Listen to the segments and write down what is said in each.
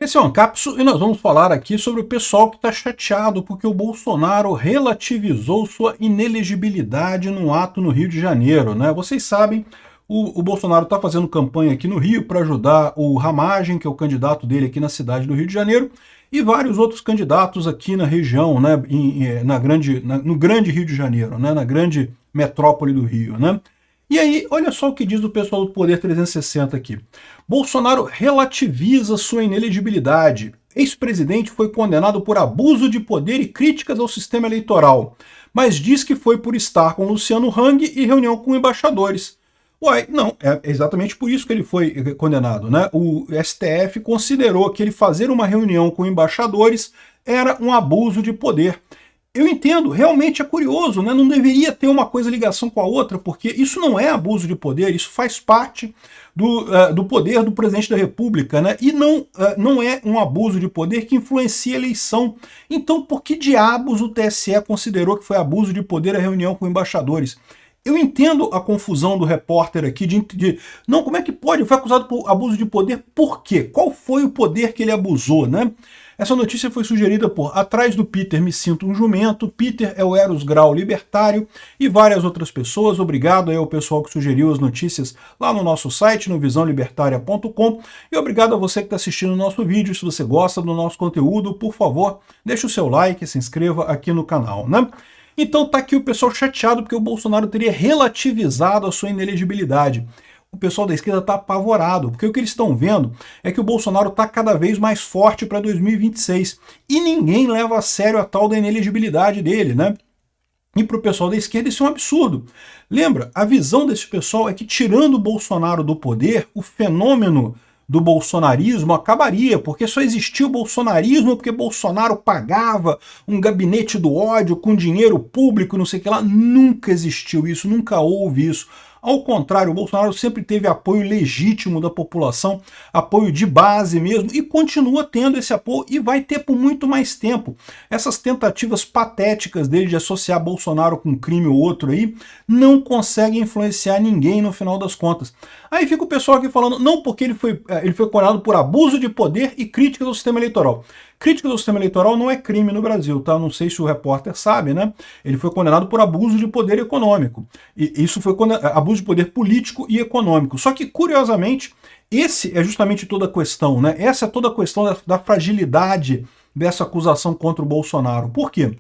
Esse é o Ancapso e nós vamos falar aqui sobre o pessoal que está chateado porque o Bolsonaro relativizou sua inelegibilidade no ato no Rio de Janeiro, né? Vocês sabem, o Bolsonaro está fazendo campanha aqui no Rio para ajudar o Ramagem, que é o candidato dele aqui na cidade do Rio de Janeiro, e vários outros candidatos aqui na região, né? No grande Rio de Janeiro, né? Na grande metrópole do Rio, né? E aí, olha só o que diz o pessoal do Poder 360 aqui. Bolsonaro relativiza sua inelegibilidade. Ex-presidente foi condenado por abuso de poder e críticas ao sistema eleitoral, mas diz que foi por estar com Luciano Hang e reunião com embaixadores. Uai, não, é exatamente por isso que ele foi condenado, né? O STF considerou que ele fazer uma reunião com embaixadores era um abuso de poder. Eu entendo, realmente é curioso, né? Não deveria ter uma coisa ligação com a outra, porque isso não é abuso de poder, isso faz parte do poder do presidente da República, né? E não é um abuso de poder que influencia a eleição. Então, por que diabos o TSE considerou que foi abuso de poder a reunião com embaixadores? Eu entendo a confusão do repórter aqui não, como é que pode? Foi acusado por abuso de poder, por quê? Qual foi o poder que ele abusou, né? Essa notícia foi sugerida por Atrás do Peter Me Sinto um Jumento, Peter é o Eros Grau Libertário e várias outras pessoas. Obrigado aí ao pessoal que sugeriu as notícias lá no nosso site, no visãolibertaria.com, e obrigado a você que está assistindo o nosso vídeo. Se você gosta do nosso conteúdo, por favor, deixe o seu like e se inscreva aqui no canal, né? Então tá aqui o pessoal chateado porque o Bolsonaro teria relativizado a sua inelegibilidade. O pessoal da esquerda está apavorado, porque o que eles estão vendo é que o Bolsonaro está cada vez mais forte para 2026 e ninguém leva a sério a tal da inelegibilidade dele, né? E para o pessoal da esquerda isso é um absurdo. Lembra, a visão desse pessoal é que tirando o Bolsonaro do poder, o fenômeno do bolsonarismo acabaria, porque só existia o bolsonarismo porque Bolsonaro pagava um gabinete do ódio com dinheiro público, não sei o que lá. Nunca existiu isso, nunca houve isso. Ao contrário, o Bolsonaro sempre teve apoio legítimo da população, apoio de base mesmo, e continua tendo esse apoio e vai ter por muito mais tempo. Essas tentativas patéticas dele de associar Bolsonaro com um crime ou outro aí, não conseguem influenciar ninguém no final das contas. Aí fica o pessoal aqui falando, não, porque ele foi condenado por abuso de poder e críticas ao sistema eleitoral. Crítica do sistema eleitoral não é crime no Brasil, tá? Não sei se o repórter sabe, né? Ele foi condenado por abuso de poder econômico. E isso foi abuso de poder político e econômico. Só que, curiosamente, esse é justamente toda a questão, né? Essa é toda a questão da fragilidade dessa acusação contra o Bolsonaro. Por quê?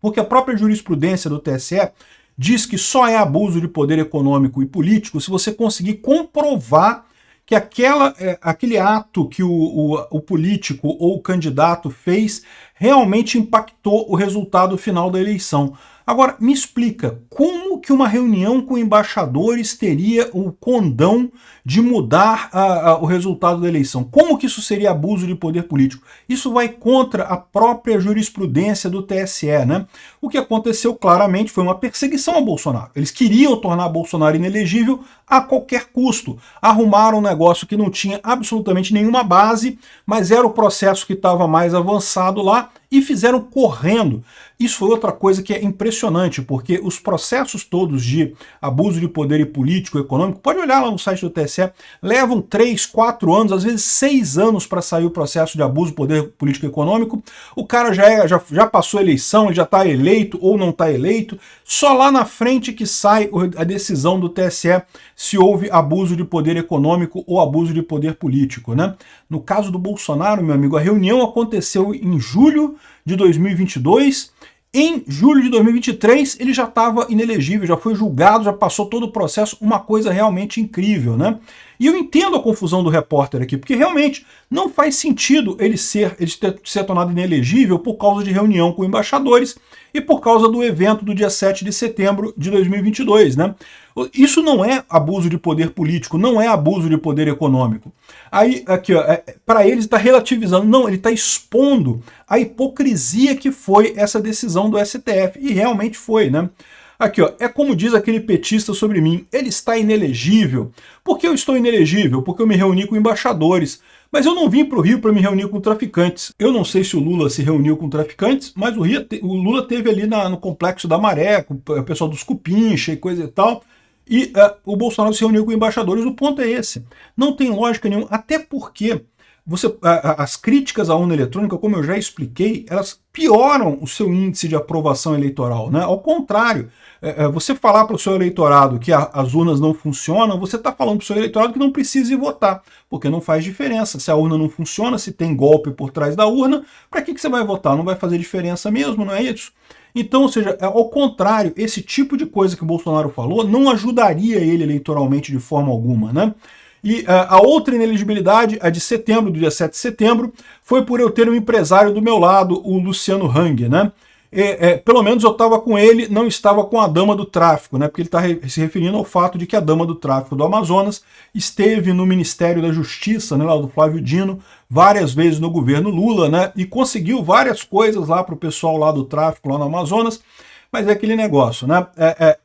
Porque a própria jurisprudência do TSE diz que só é abuso de poder econômico e político se você conseguir comprovar que aquele ato que o político ou o candidato fez realmente impactou o resultado final da eleição. Agora, me explica, como que uma reunião com embaixadores teria o condão de mudar o resultado da eleição? Como que isso seria abuso de poder político? Isso vai contra a própria jurisprudência do TSE, né? O que aconteceu claramente foi uma perseguição a Bolsonaro. Eles queriam tornar Bolsonaro inelegível a qualquer custo. Arrumaram um negócio que não tinha absolutamente nenhuma base, mas era o processo que estava mais avançado lá, e fizeram correndo. Isso foi outra coisa que é impressionante, porque os processos todos de abuso de poder e político e econômico, pode olhar lá no site do TSE, levam 3, 4 anos, às vezes 6 anos para sair o processo de abuso de poder político e econômico. O cara já passou a eleição, ele já está eleito ou não está eleito, só lá na frente que sai a decisão do TSE se houve abuso de poder econômico ou abuso de poder político, né? No caso do Bolsonaro, meu amigo, a reunião aconteceu em julho de 2022, em julho de 2023 ele já estava inelegível, já foi julgado, já passou todo o processo, uma coisa realmente incrível, né? E eu entendo a confusão do repórter aqui, porque realmente não faz sentido ele ter se tornado inelegível por causa de reunião com embaixadores e por causa do evento do dia 7 de setembro de 2022, né? Isso não é abuso de poder político, não é abuso de poder econômico. Aí, aqui, ó, para eles está relativizando, não, ele está expondo a hipocrisia que foi essa decisão do STF, e realmente foi, né? Aqui, ó, é como diz aquele petista sobre mim, ele está inelegível. Por que eu estou inelegível? Porque eu me reuni com embaixadores. Mas eu não vim para o Rio para me reunir com traficantes. Eu não sei se o Lula se reuniu com traficantes, mas o Lula teve ali no Complexo da Maré, com o pessoal dos Cupincha e coisa e tal. E o Bolsonaro se reuniu com embaixadores. O ponto é esse. Não tem lógica nenhuma, até porque as críticas à urna eletrônica, como eu já expliquei, elas pioram o seu índice de aprovação eleitoral, né? Ao contrário, você falar para o seu eleitorado que as urnas não funcionam, você está falando para o seu eleitorado que não precisa ir votar, porque não faz diferença. Se a urna não funciona, se tem golpe por trás da urna, para que você vai votar? Não vai fazer diferença mesmo, não é isso? Então, ou seja, ao contrário, esse tipo de coisa que o Bolsonaro falou não ajudaria ele eleitoralmente de forma alguma, né? E a outra inelegibilidade, a de setembro, do dia 7 de setembro, foi por eu ter um empresário do meu lado, o Luciano Hang, né? Pelo menos eu estava com ele, não estava com a dama do tráfico, né? Porque ele está se referindo ao fato de que a dama do tráfico do Amazonas esteve no Ministério da Justiça, né, lá do Flávio Dino, várias vezes no governo Lula, né? E conseguiu várias coisas lá para o pessoal lá do tráfico, lá no Amazonas. Mas é aquele negócio, né?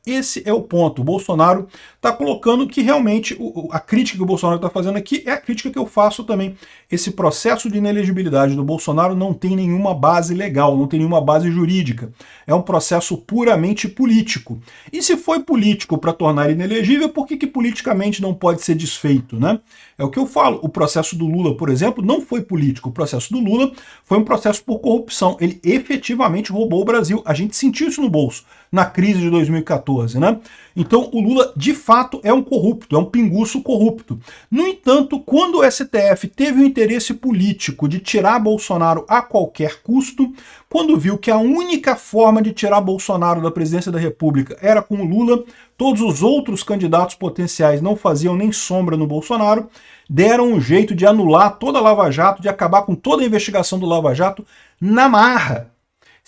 Esse é o ponto. O Bolsonaro está colocando que realmente a crítica que o Bolsonaro está fazendo aqui é a crítica que eu faço também. Esse processo de inelegibilidade do Bolsonaro não tem nenhuma base legal, não tem nenhuma base jurídica. É um processo puramente político. E se foi político para tornar inelegível, por que politicamente não pode ser desfeito, né? É o que eu falo. O processo do Lula, por exemplo, não foi político. O processo do Lula foi um processo por corrupção. Ele efetivamente roubou o Brasil. A gente sentiu isso no bolso, na crise de 2014, né? Então o Lula, de fato, é um corrupto, é um pinguço corrupto. No entanto, quando o STF teve o interesse político de tirar Bolsonaro a qualquer custo, quando viu que a única forma de tirar Bolsonaro da presidência da República era com o Lula, todos os outros candidatos potenciais não faziam nem sombra no Bolsonaro, deram um jeito de anular toda a Lava Jato, de acabar com toda a investigação do Lava Jato na marra.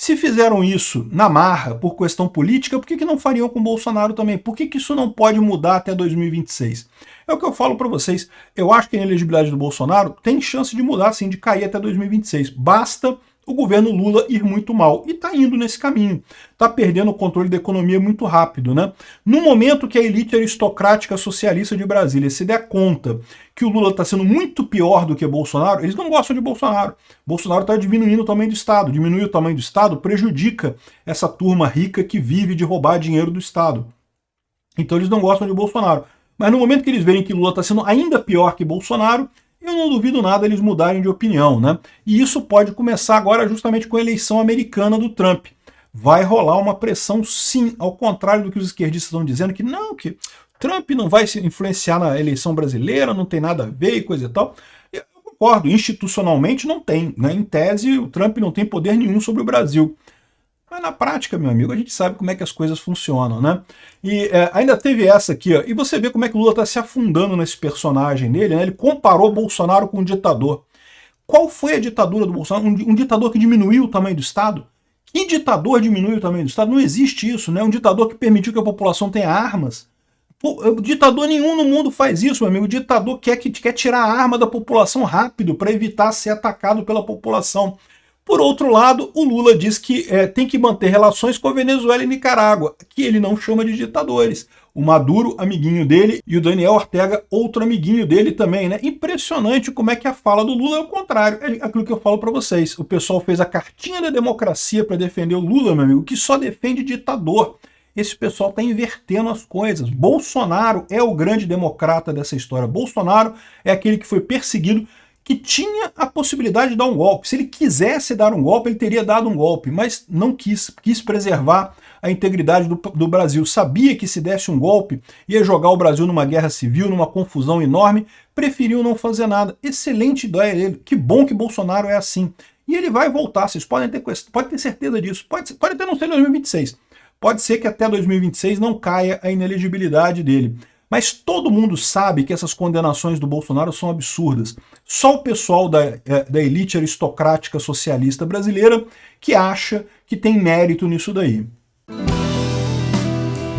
Se fizeram isso na marra por questão política, por que não fariam com o Bolsonaro também? Por que isso não pode mudar até 2026? É o que eu falo para vocês. Eu acho que a inelegibilidade do Bolsonaro tem chance de mudar, sim, de cair até 2026. Basta o governo Lula ir muito mal. E está indo nesse caminho. Está perdendo o controle da economia muito rápido, né? No momento que a elite aristocrática socialista de Brasília se der conta que o Lula está sendo muito pior do que Bolsonaro, eles não gostam de Bolsonaro. Bolsonaro está diminuindo o tamanho do Estado. Diminuir o tamanho do Estado prejudica essa turma rica que vive de roubar dinheiro do Estado. Então eles não gostam de Bolsonaro. Mas no momento que eles verem que Lula está sendo ainda pior que Bolsonaro, eu não duvido nada eles mudarem de opinião, né? E isso pode começar agora justamente com a eleição americana do Trump. Vai rolar uma pressão, sim, ao contrário do que os esquerdistas estão dizendo, que não, que Trump não vai se influenciar na eleição brasileira, não tem nada a ver e coisa e tal. Eu concordo, institucionalmente não tem, né? Em tese, o Trump não tem poder nenhum sobre o Brasil. Mas na prática, meu amigo, a gente sabe como é que as coisas funcionam, né? E ainda teve essa aqui, ó, e você vê como é que o Lula está se afundando nesse personagem dele, né? Ele comparou Bolsonaro com um ditador. Qual foi a ditadura do Bolsonaro? Um ditador que diminuiu o tamanho do Estado? Que ditador diminui o tamanho do Estado? Não existe isso, né? Um ditador que permitiu que a população tenha armas. Pô, ditador nenhum no mundo faz isso, meu amigo. O ditador quer tirar a arma da população rápido para evitar ser atacado pela população. Por outro lado, o Lula diz que tem que manter relações com a Venezuela e Nicarágua, que ele não chama de ditadores. O Maduro, amiguinho dele, e o Daniel Ortega, outro amiguinho dele também, né? Impressionante como é que a fala do Lula é o contrário. É aquilo que eu falo para vocês. O pessoal fez a cartinha da democracia para defender o Lula, meu amigo, que só defende ditador. Esse pessoal está invertendo as coisas. Bolsonaro é o grande democrata dessa história. Bolsonaro é aquele que foi perseguido, que tinha a possibilidade de dar um golpe. Se ele quisesse dar um golpe, ele teria dado um golpe, mas não quis preservar a integridade do Brasil. Sabia que se desse um golpe, ia jogar o Brasil numa guerra civil, numa confusão enorme, preferiu não fazer nada. Excelente ideia dele. Que bom que Bolsonaro é assim. E ele vai voltar, vocês podem ter certeza disso. Pode até não ser em 2026. Pode ser que até 2026 não caia a inelegibilidade dele. Mas todo mundo sabe que essas condenações do Bolsonaro são absurdas. Só o pessoal da elite aristocrática socialista brasileira que acha que tem mérito nisso daí.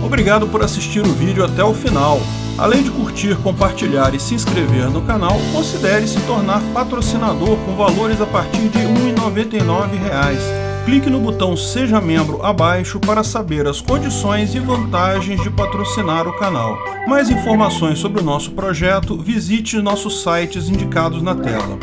Obrigado por assistir o vídeo até o final. Além de curtir, compartilhar e se inscrever no canal, considere se tornar patrocinador com valores a partir de R$ 1,99. Clique no botão Seja Membro abaixo para saber as condições e vantagens de patrocinar o canal. Mais informações sobre o nosso projeto, visite nossos sites indicados na tela.